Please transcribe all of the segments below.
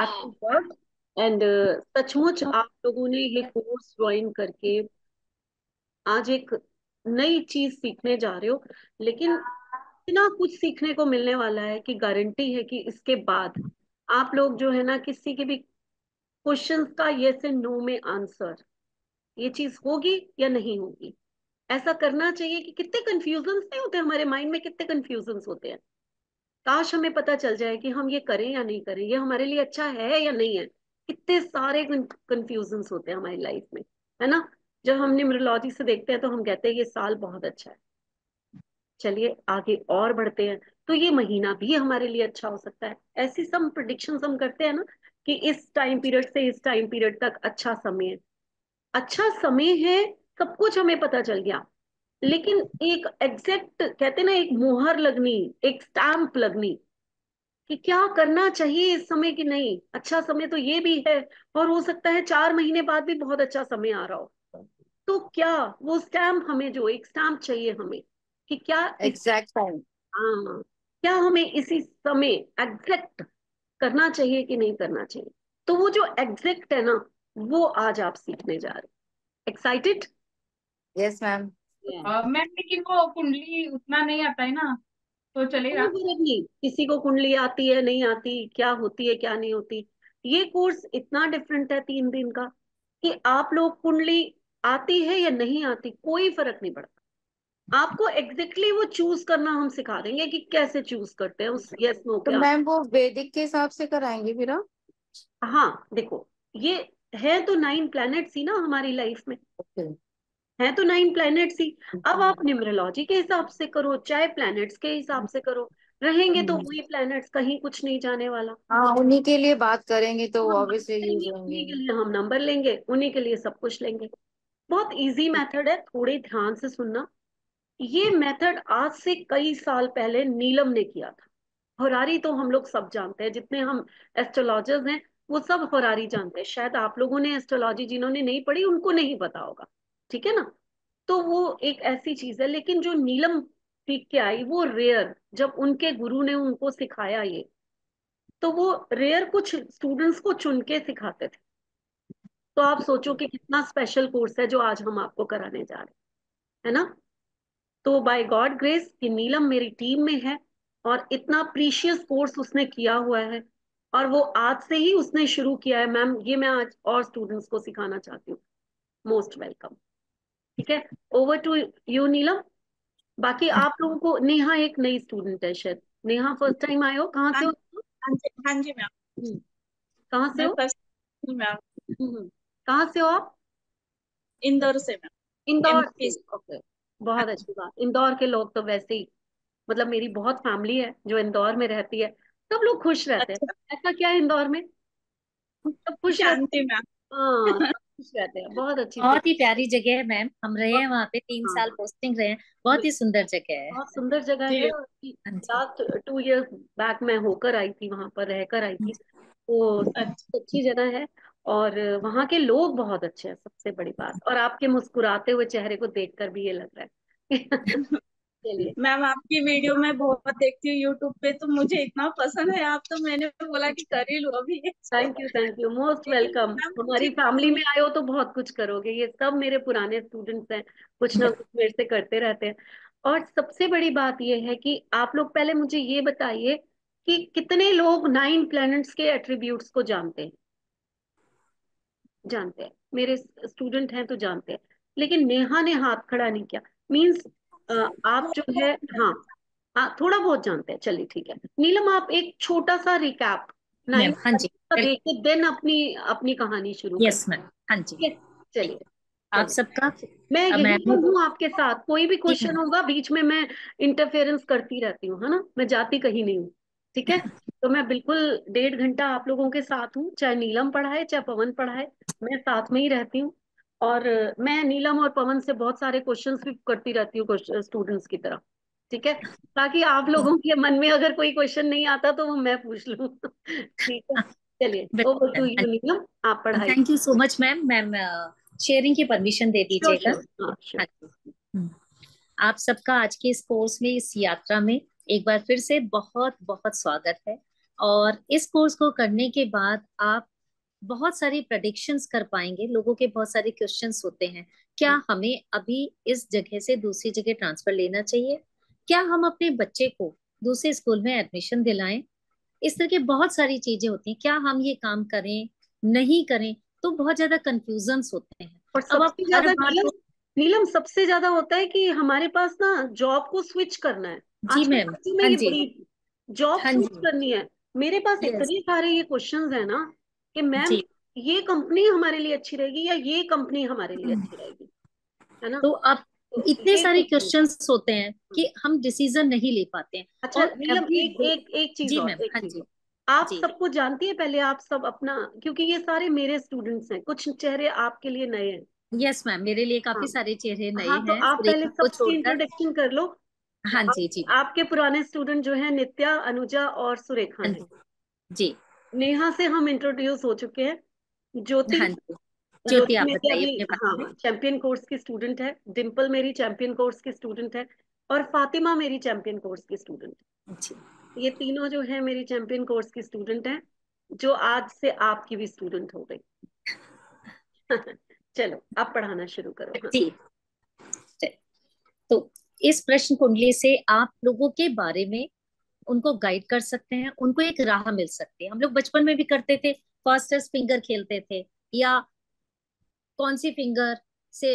Back to work. And सचमुच आप लोगों ने ये कोर्स ज्वाइन करके आज एक नई चीज सीखने जा रहे हो, लेकिन इतना कुछ सीखने को मिलने वाला है कि गारंटी है कि इसके बाद आप लोग जो है ना, किसी के भी क्वेश्चंस का यस एंड नो में आंसर, ये चीज होगी या नहीं होगी, ऐसा करना चाहिए। कि कितने कंफ्यूजन्स नहीं होते हमारे माइंड में, कितने कंफ्यूजन्स होते हैं। काश हमें पता चल जाए कि हम ये करें या नहीं करें, ये हमारे लिए अच्छा है या नहीं है। कितने सारे कंफ्यूजन्स होते हैं हमारी लाइफ में, है ना। जब हम न्यूमरोलॉजी से देखते हैं तो हम कहते हैं ये साल बहुत अच्छा है। चलिए आगे और बढ़ते हैं। तो ये महीना भी हमारे लिए अच्छा हो सकता है। ऐसी सब प्रिडिक्शंस हम करते हैं ना, कि इस टाइम पीरियड से इस टाइम पीरियड तक अच्छा समय है। अच्छा समय है, सब कुछ हमें पता चल गया। लेकिन एक एग्जैक्ट कहते हैं ना, एक मोहर लगनी, एक स्टैंप लगनी, कि क्या करना चाहिए इस समय की नहीं। अच्छा समय तो ये भी है, और हो सकता है 4 महीने बाद भी बहुत अच्छा समय आ रहा हो। तो क्या वो स्टैम्प, हमें जो एक स्टैम्प चाहिए हमें, कि क्या इस, एग्जैक्ट टाइम। हाँ, क्या हमें इसी समय एग्जैक्ट करना चाहिए कि नहीं करना चाहिए। तो वो जो एग्जैक्ट है ना, वो आज आप सीखने जा रहे हैं। एक्साइटेड? Yes ma'am. मैम लेकिन वो कुंडली उतना नहीं आता है ना, तो कोई चलेगा? फर्क नहीं, किसी को कुंडली आती है नहीं आती, क्या होती है क्या नहीं होती। ये कोर्स इतना डिफरेंट है 3 दिन का, कि आप लोग कुंडली आती है या नहीं आती कोई फर्क नहीं पड़ता। आपको एग्जैक्टली वो चूज करना हम सिखा देंगे, कि कैसे चूज करते हैं उस यस नो तो के। मैम वो वैदिक के हिसाब से कराएंगे फिर आप? हाँ देखो, ये है तो 9 प्लैनेट्स ही ना हमारी लाइफ में, ओके। है तो 9 प्लैनेट्स ही। अब आप न्यूमरोलॉजी के हिसाब से करो, चाहे प्लैनेट्स के हिसाब से करो, रहेंगे तो वही प्लैनेट्स, कहीं कुछ नहीं जाने वाला। हाँ, उन्हीं के लिए बात करेंगे तो हम बात ऑब्वियसली यूज करेंगे होंगे। उन्हीं के लिए, हम नंबर लेंगे उन्हीं के लिए, सब कुछ लेंगे। बहुत इजी मेथड है, थोड़े ध्यान से सुनना। ये मेथड आज से कई साल पहले नीलम ने किया था। होरारी तो हम लोग सब जानते हैं, जितने हम एस्ट्रोलॉजर्स हैं वो सब होरारी जानते हैं। शायद आप लोगों ने एस्ट्रोलॉजी जिन्होंने नहीं पढ़ी उनको नहीं पता होगा, ठीक है ना। तो वो एक ऐसी चीज है, लेकिन जो नीलम सीख के आई वो रेयर, जब उनके गुरु ने उनको सिखाया ये, तो वो रेयर कुछ स्टूडेंट्स को चुन के सिखाते थे। तो आप सोचो कि कितना स्पेशल कोर्स है जो आज हम आपको कराने जा रहे हैं, है ना। तो बाय गॉड ग्रेस कि नीलम मेरी टीम में है, और इतना प्रीशियस कोर्स उसने किया हुआ है, और वो आज से ही उसने शुरू किया है। मैम ये मैं आज और स्टूडेंट्स को सिखाना चाहती हूँ। Most welcome. ठीक है, ओवर टू यू नीलम। बाकी आप लोगों को, नेहा एक नई स्टूडेंट है शायद। नेहा फर्स्ट टाइम आए हो, कहाँ हाँ से हो? हाँ जी मैम। हम्म, कहाँ से मैं हो? फर्स्ट मैम, कहाँ से हो आप? इंदौर से मैम। इंदौर एमपी से, से। ओके। हाँ बहुत जी। अच्छी बात। इंदौर के लोग तो वैसे ही, मतलब मेरी बहुत फैमिली है जो इंदौर में रहती है, सब लोग खुश रहते हैं। अच्छा। ऐसा क्या है इंदौर में, सब खुश रहते शांति हैं। मैम। हाँ, सब खुश रहते हैं, बहुत अच्छी से। बहुत ही प्यारी जगह है मैम, हम रहे हैं वहाँ पे, 3 साल हाँ, पोस्टिंग रहे हैं। बहुत ही सुंदर जगह है। बहुत सुंदर जगह जी। है। हाँ जी। लास्ट 2 इयर्स बैक मैं होकर आई थी, वहां पर रहकर आई थी। तो अच्छा। अच्छी जगह है, और वहाँ के लोग बहुत अच्छे हैं, सबसे बड़ी बात। और आपके मुस्कुराते हुए चेहरे को देखकर भी ये लग रहा है। चलिए। मैम आपकी वीडियो मैं बहुत देखती हूँ यूट्यूब पे, तो मुझे इतना पसंद है आप, तो मैंने बोला कि कर ही लो अभी। थैंक यू, मोस्ट लेकिन वेलकम। मैम हमारी मुझे फैमिली में आए हो तो बहुत कुछ करोगे। ये सब मेरे पुराने स्टूडेंट्स हैं, कुछ ना कुछ मेरे से करते रहते हैं। और सबसे बड़ी बात ये है कि आप लोग पहले मुझे ये बताइए कि कितने लोग 9 प्लैनेट्स के एट्रीब्यूट्स को जानते हैं। जानते हैं, मेरे स्टूडेंट हैं तो जानते हैं, लेकिन नेहा ने हाथ खड़ा नहीं किया। मीन्स आप जो है, हाँ, हाँ थोड़ा बहुत जानते हैं। चलिए ठीक है, नीलम आप एक छोटा सा रिकैप नाइन मैम हाँ जी। का देके देन अपनी अपनी कहानी शुरू कर। Yes ma'am. हाँ जी। ठीक है, चलिए। आप चलिए, सबका मैं यहीं मैम। पर हूँ आपके साथ, कोई भी जी क्वेश्चन मैम। होगा बीच में मैं इंटरफेरेंस करती रहती हूँ, है ना, मैं जाती कहीं नहीं हूँ। ठीक है, तो मैं बिल्कुल 1.5 घंटा आप लोगों के साथ हूँ, चाहे नीलम पढ़ाए चाहे पवन पढ़ाए, मैं साथ में ही रहती हूँ। और मैं नीलम और पवन से बहुत सारे क्वेश्चंस भी करती रहती हूँ स्टूडेंट्स की तरह। ठीक है, ताकि आप लोगों के मन में अगर कोई क्वेश्चन नहीं आता तो वो मैं पूछ लूँ। ठीक है, चलिए ओवर टू यू नीलम, आप पढ़ाई। Thank you so much ma'am. Ma'am sharing की परमिशन दे श्योर दीजिएगा। श्योर, हाँ हाँ श्योर। जी। हम्म। आप सबका आज के इस कोर्स में, इस यात्रा में एक बार फिर से बहुत बहुत स्वागत है। और इस कोर्स को करने के बाद आप बहुत सारी प्रेडिक्शंस कर पाएंगे। लोगों के बहुत सारे क्वेश्चंस होते हैं, क्या हमें अभी इस जगह से दूसरी जगह ट्रांसफर लेना चाहिए, क्या हम अपने बच्चे को दूसरे स्कूल में एडमिशन दिलाएं, इस तरह की बहुत सारी चीजें होती हैं, क्या हम ये काम करें नहीं करें। तो बहुत ज्यादा कंफ्यूजन्स होते हैं। और अब आप सबसे हर ज्यादा बार नीलम, को नीलम सबसे ज्यादा होता है कि हमारे पास ना जॉब को स्विच करना है। जी आजकल मैम, बच्चों में हाँ ये जी, बड़ी जॉब हाँ स्विच जी, करनी है। मेरे पास यस इतने सारे ये क्वेश्चंस है ना कि मैम जी। ये कंपनी हमारे लिए अच्छी रहेगी या ये कंपनी हमारे लिए अच्छी रहेगी, है ना। तो अब तो इतने ये सारे क्वेश्चन। क्वेश्चंस होते हैं कि हम डिसीजन नहीं ले पाते हैं। अच्छा और नीलम, एवरी एक डे। एक एक चीज जी और, मैम, एक हाँ चीज जी, और। आप जी। सबको जानती है पहले, आप सब अपना, क्योंकि ये सारे मेरे स्टूडेंट्स हैं, कुछ चेहरे आपके लिए नए हैं। यस मैम, मेरे लिए हाँ काफी सारे चेहरे नए हाँ, तो हैं आप पहले सुरेखा को सबकी छोड़कर। इंट्रोडक्शन कर लो। हाँ आप, जी, जी मैम, आपके पुराने स्टूडेंट जो हैं नित्या, अनुजा और सुरेखा हाँ हैं। जी, जी, नेहा से हम इंट्रोड्यूस हो चुके हैं। ज्योति, हाँ जी। ज्योति, ज्योति आप मेरी बताइए अभी, अपने बारे में। हाँ, चैंपियन कोर्स की स्टूडेंट है। डिम्पल मेरी चैंपियन कोर्स की स्टूडेंट है। और फातिमा मेरी चैंपियन कोर्स की स्टूडेंट जी, है। ये तीनों जो है मेरी चैंपियन कोर्स की स्टूडेंट हैं, जो आज से आपकी भी स्टूडेंट हो गई। चलो आप पढ़ाना शुरू करो। हाँ। जी। तो इस प्रश्न कुंडली से आप लोगों के बारे में उनको गाइड कर सकते हैं, उनको एक राह मिल सकती है। हम लोग बचपन में भी करते थे, फास्टेस्ट फिंगर खेलते थे, या कौन सी फिंगर से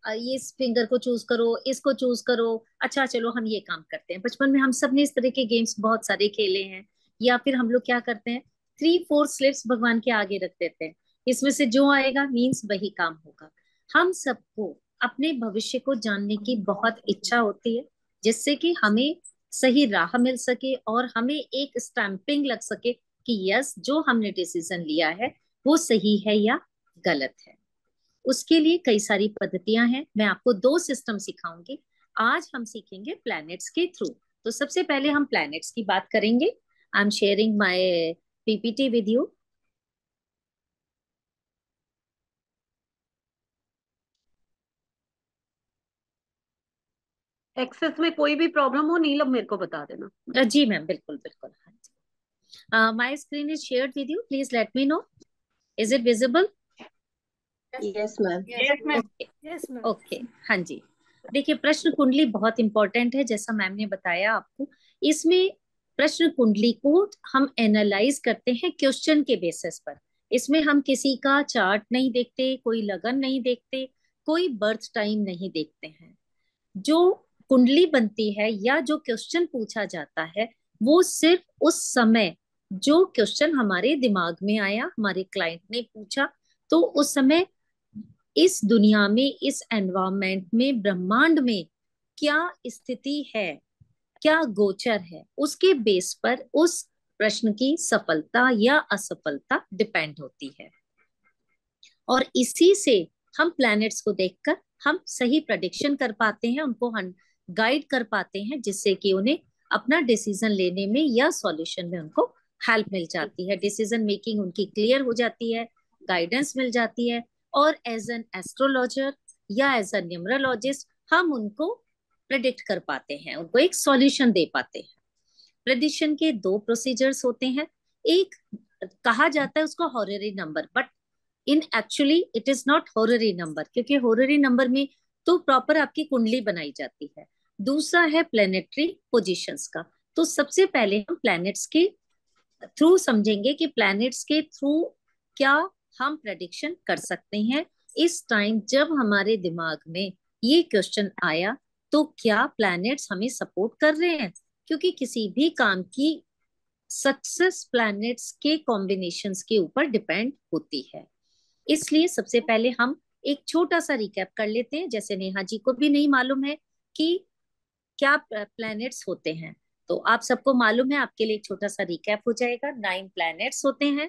ये इस फिंगर को चूज करो, इसको चूज करो, अच्छा चलो हम ये काम करते हैं। बचपन में हम सब ने इस तरह के गेम्स बहुत सारे खेले हैं। या फिर हम लोग क्या करते हैं, 3-4 स्लिप्स भगवान के आगे रख देते हैं, इसमें से जो आएगा मीन्स वही काम होगा। हम सबको अपने भविष्य को जानने की बहुत इच्छा होती है, जिससे कि हमें सही राह मिल सके और हमें एक स्टैंपिंग लग सके कि यस, जो हमने डिसीजन लिया है वो सही है या गलत है। उसके लिए कई सारी पद्धतियां हैं। मैं आपको 2 सिस्टम सिखाऊंगी। आज हम सीखेंगे प्लैनेट्स के थ्रू। तो सबसे पहले हम प्लैनेट्स की बात करेंगे। I am sharing my PPT with you. Access में कोई भी प्रॉब्लम हो नीलम मेरे को बता देना। जी मैम, बिल्कुल बिल्कुल, हाँ जी। My screen is shared with you, please let me know, is it visible? Yes ma'am. Yes ma'am. Okay, okay, हाँ जी। देखिए, प्रश्न कुंडली बहुत इंपॉर्टेंट है, जैसा मैम ने बताया आपको। इसमें प्रश्न कुंडली को हम एनालाइज करते हैं क्वेश्चन के बेसिस पर। इसमें हम किसी का चार्ट नहीं देखते, कोई लगन नहीं देखते, कोई बर्थ टाइम नहीं देखते हैं। जो कुंडली बनती है या जो क्वेश्चन पूछा जाता है, वो सिर्फ उस समय जो क्वेश्चन हमारे दिमाग में आया, हमारे क्लाइंट ने पूछा, तो उस समय इस दुनिया में, इस एनवायरमेंट में, ब्रह्मांड में क्या स्थिति है, क्या गोचर है, उसके बेस पर उस प्रश्न की सफलता या असफलता डिपेंड होती है। और इसी से हम प्लैनेट्स को देखकर हम सही प्रेडिक्शन कर पाते हैं, उनको हम गाइड कर पाते हैं, जिससे कि उन्हें अपना डिसीजन लेने में या सॉल्यूशन में उनको हेल्प मिल जाती है, डिसीजन मेकिंग उनकी क्लियर हो जाती है, गाइडेंस मिल जाती है। और एज एन एस्ट्रोलॉजर या एज अ न्यूमरोलॉजिस्ट हम उनको प्रेडिक्ट कर पाते हैं, उनको एक सॉल्यूशन दे पाते हैं। प्रेडिक्शन के 2 प्रोसीजर्स होते हैं। एक कहा जाता है उसको horary number, but in actually it is not horary number, क्योंकि हॉररी नंबर में तो प्रॉपर आपकी कुंडली बनाई जाती है। दूसरा है प्लेनेटरी पोजीशंस का। तो सबसे पहले हम प्लैनेट्स के थ्रू समझेंगे कि प्लैनेट्स के थ्रू क्या हम प्रेडिक्शन कर सकते हैं। इस टाइम जब हमारे दिमाग में ये क्वेश्चन आया, तो क्या प्लैनेट्स हमें सपोर्ट कर रहे हैं, क्योंकि किसी भी काम की सक्सेस प्लैनेट्स के कॉम्बिनेशंस के ऊपर डिपेंड होती है। इसलिए सबसे पहले हम एक छोटा सा रिकैप कर लेते हैं, जैसे नेहा जी को भी नहीं मालूम है कि क्या प्लैनेट्स होते हैं, तो आप सबको मालूम है। आपके लिए एक छोटा सा रिकैप हो जाएगा। 9 प्लैनेट्स होते हैं,